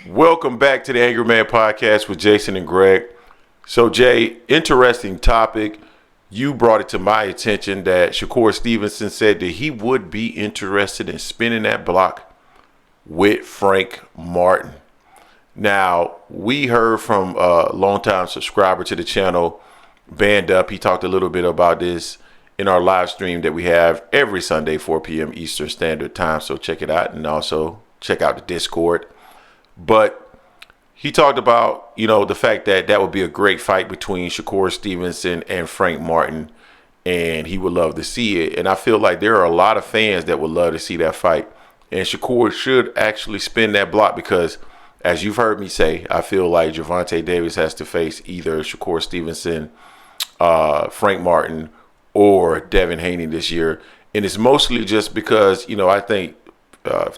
Welcome back to the Angry Man Podcast with Jason and Greg. So, Jay, interesting topic. You brought it to my attention that Shakur Stevenson said that he would be interested in spinning that block with Frank Martin. Now, we heard from a longtime subscriber to the channel, Band Up. He talked a little bit about this in our live stream that we have every Sunday, 4 p.m. Eastern Standard Time. So check it out, and also check out the Discord. But he talked about, the fact that that would be a great fight between Shakur Stevenson and Frank Martin, and he would love to see it. And I feel like there are a lot of fans that would love to see that fight. And Shakur should actually spin that block because, as you've heard me say, I feel like Gervonta Davis has to face either Shakur Stevenson, Frank Martin, or Devin Haney this year. And it's mostly just because, I think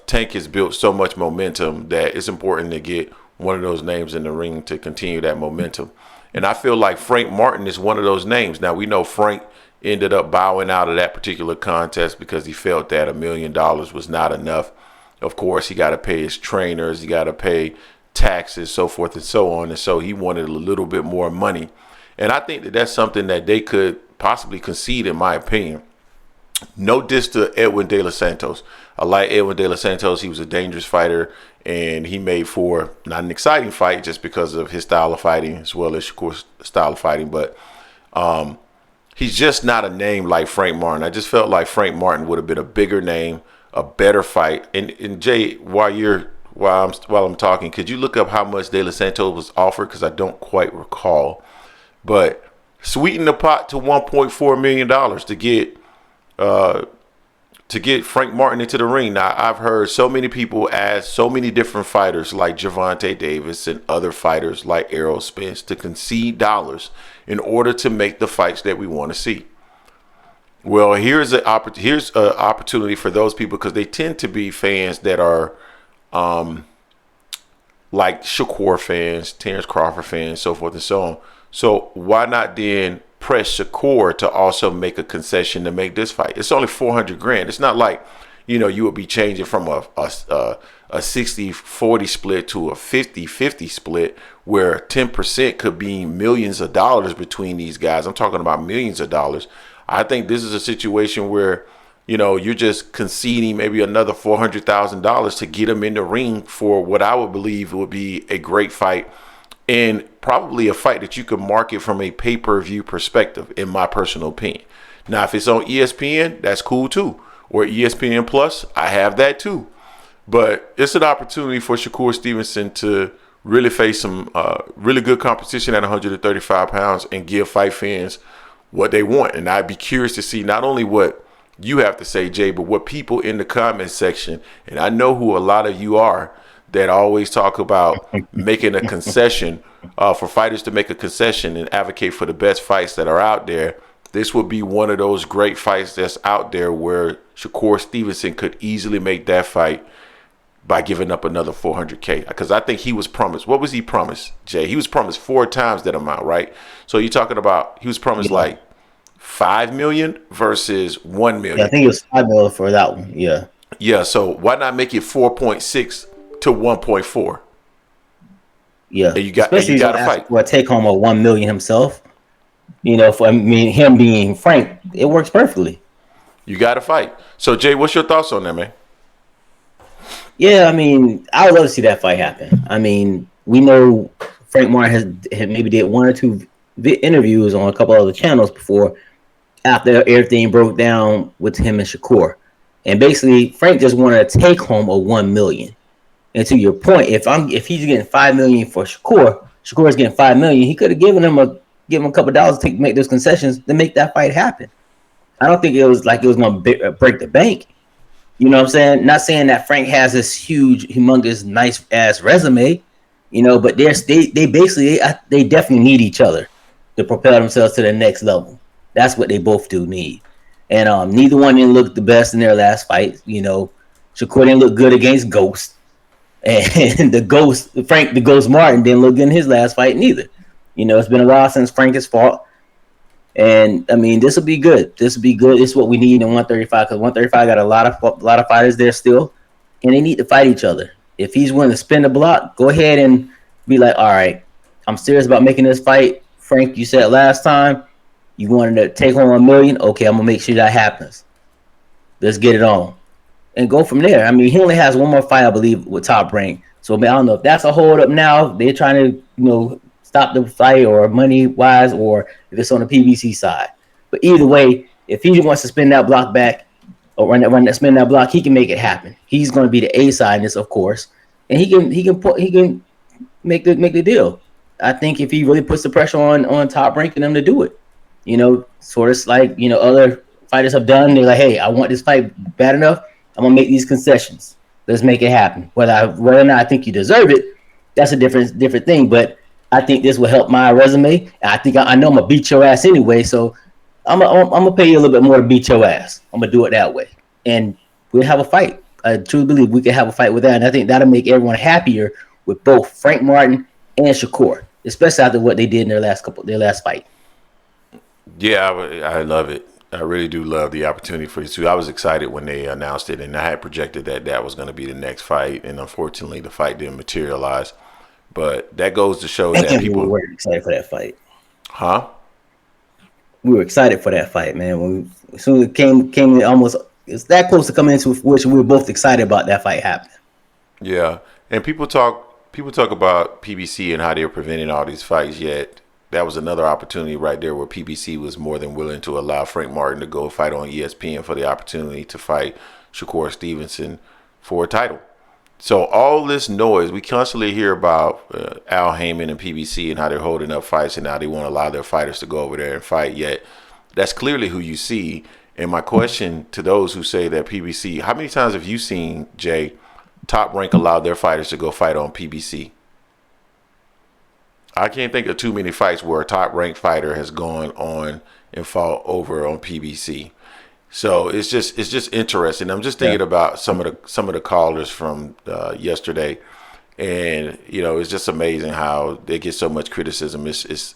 Tank has built so much momentum that it's important to get one of those names in the ring to continue that momentum. And I feel like Frank Martin is one of those names. Now, we know Frank ended up bowing out of that particular contest because he felt that $1 million was not enough. Of course, he got to pay his trainers, he got to pay taxes, so forth and so on. And so he wanted a little bit more money. And I think that that's something that they could possibly concede, in my opinion. No diss to Edwin De Los Santos. I like Edwin De Los Santos. He was a dangerous fighter, and he made for not an exciting fight just because of his style of fighting as well as Shakur's style of fighting. But he's just not a name like Frank Martin. I just felt like Frank Martin would have been a bigger name, a better fight. And Jay, while I'm talking, could you look up how much De Los Santos was offered? Because I don't quite recall. But sweeten the pot to $1.4 million to get Frank Martin into the ring. Now, I've heard so many people ask so many different fighters like Gervonta Davis and other fighters like Errol Spence to concede dollars in order to make the fights that we want to see. Well, here's an opportunity for those people, because they tend to be fans that are like Shakur fans, Terrence Crawford fans, so forth and so on. So why not then press Shakur to also make a concession to make this fight? It's only $400,000. It's not like, you would be changing from a 60-40 split to a 50-50 split where 10% could be millions of dollars between these guys. I'm talking about millions of dollars. I think this is a situation where, you're just conceding maybe another $400,000 to get him in the ring for what I would believe would be a great fight, and probably a fight that you could market from a pay-per-view perspective, in my personal opinion. Now, if it's on ESPN, that's cool too. Or ESPN Plus, I have that too. But it's an opportunity for Shakur Stevenson to really face some really good competition at 135 pounds and give fight fans what they want. And I'd be curious to see not only what you have to say, Jay, but what people in the comment section, and I know who a lot of you are, that always talk about making a concession, for fighters to make a concession and advocate for the best fights that are out there. This would be one of those great fights that's out there where Shakur Stevenson could easily make that fight by giving up another $400K. Because I think he was promised. What was he promised, Jay? He was promised 4 times that amount, right? So you're talking about he was promised like $5 million versus $1 million. Yeah, I think it was $5 million for that one. Yeah. Yeah. So why not make it 4.6 to 1.4? Yeah, and you got to fight for a take home of $1 million himself. Him being Frank, it works perfectly. You got to fight. So Jay, what's your thoughts on that, man? Yeah, I would love to see that fight happen. We know Frank Martin had maybe did 1 or 2 interviews on a couple other channels before, after everything broke down with him and Shakur, and basically Frank just wanted a take home of $1 million. And to your point, if he's getting $5 million for Shakur's getting $5 million, he could have given him a couple dollars to make those concessions to make that fight happen. I don't think it was like it was going to break the bank. You know what I'm saying? Not saying that Frank has this huge, humongous, nice ass resume, but they definitely need each other to propel themselves to the next level. That's what they both do need. And neither one didn't look the best in their last fight. Shakur didn't look good against Ghost. And Frank the Ghost Martin didn't look good in his last fight neither. It's been a while since Frank has fought. And this will be good. This will be good. This is what we need in 135, because 135 got a lot of fighters there still, and they need to fight each other. If he's willing to spin the block, go ahead and be like, all right, I'm serious about making this fight. Frank, you said last time you wanted to take home $1 million. Okay, I'm gonna make sure that happens. Let's get it on and go from there. I mean, he only has one more fight, I believe, with Top Rank. So I don't know if that's a hold up now. They're trying to, stop the fight or money wise, or if it's on the PBC side. But either way, if he wants to spin that block back or spin that block, he can make it happen. He's going to be the A side in this, of course, and he can make the deal. I think if he really puts the pressure on Top Rank and them to do it, sort of like other fighters have done. They're like, hey, I want this fight bad enough. I'm gonna make these concessions. Let's make it happen. Whether or not I think you deserve it, that's a different thing. But I think this will help my resume. And I think I know I'm gonna beat your ass anyway. So I'm gonna pay you a little bit more to beat your ass. I'm gonna do it that way, and we'll have a fight. I truly believe we can have a fight with that, and I think that'll make everyone happier with both Frank Martin and Shakur, especially after what they did in their last fight. Yeah, I love it. I really do love the opportunity for you two. I was excited when they announced it, and I had projected that was going to be the next fight, and unfortunately, the fight didn't materialize. But that goes to show that people were excited for that fight. Huh? We were excited for that fight, man. As soon as it came in, almost it's that close to coming into fruition. We were both excited about that fight happening. Yeah, and people talk about PBC and how they're preventing all these fights, yet that was another opportunity right there where PBC was more than willing to allow Frank Martin to go fight on ESPN for the opportunity to fight Shakur Stevenson for a title. So all this noise, we constantly hear about Al Heyman and PBC and how they're holding up fights and how they won't allow their fighters to go over there and fight, yet that's clearly who you see. And my question to those who say that PBC, how many times have you seen, Jay, Top Rank allow their fighters to go fight on PBC? I can't think of too many fights where a top ranked fighter has gone on and fought over on PBC. So it's just interesting. I'm just thinking about some of the callers from yesterday, and it's just amazing how they get so much criticism. It's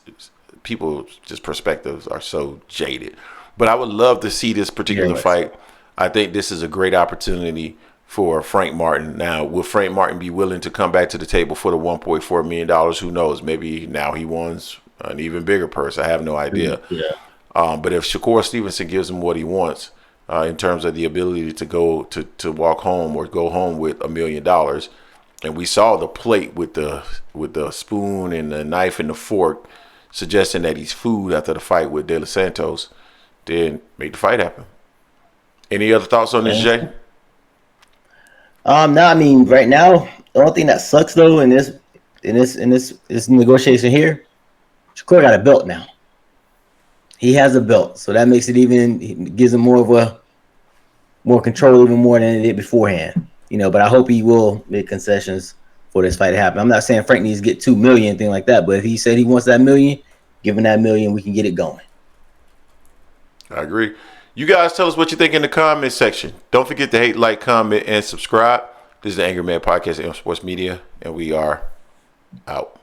people's just perspectives are so jaded. But I would love to see this particular fight. I think this is a great opportunity for Frank Martin. Now, will Frank Martin be willing to come back to the table for the $1.4 million? Who knows? Maybe now he wants an even bigger purse. I have no idea. Yeah. But if Shakur Stevenson gives him what he wants in terms of the ability to go to walk home or go home with $1 million, and we saw the plate with the spoon and the knife and the fork suggesting that he's food after the fight with De Los Santos, then make the fight happen. Any other thoughts on this, Jay? No, I mean right now, the only thing that sucks though in this negotiation here, Shakur got a belt now. He has a belt, so that makes it gives him more control even more than it did beforehand. But I hope he will make concessions for this fight to happen. I'm not saying Frank needs to get $2 million, anything like that, but if he said he wants that $1 million, give him that $1 million, we can get it going. I agree. You guys tell us what you think in the comment section. Don't forget to hate, like, comment, and subscribe. This is the Angry Man Podcast, AM Sports Media, and we are out.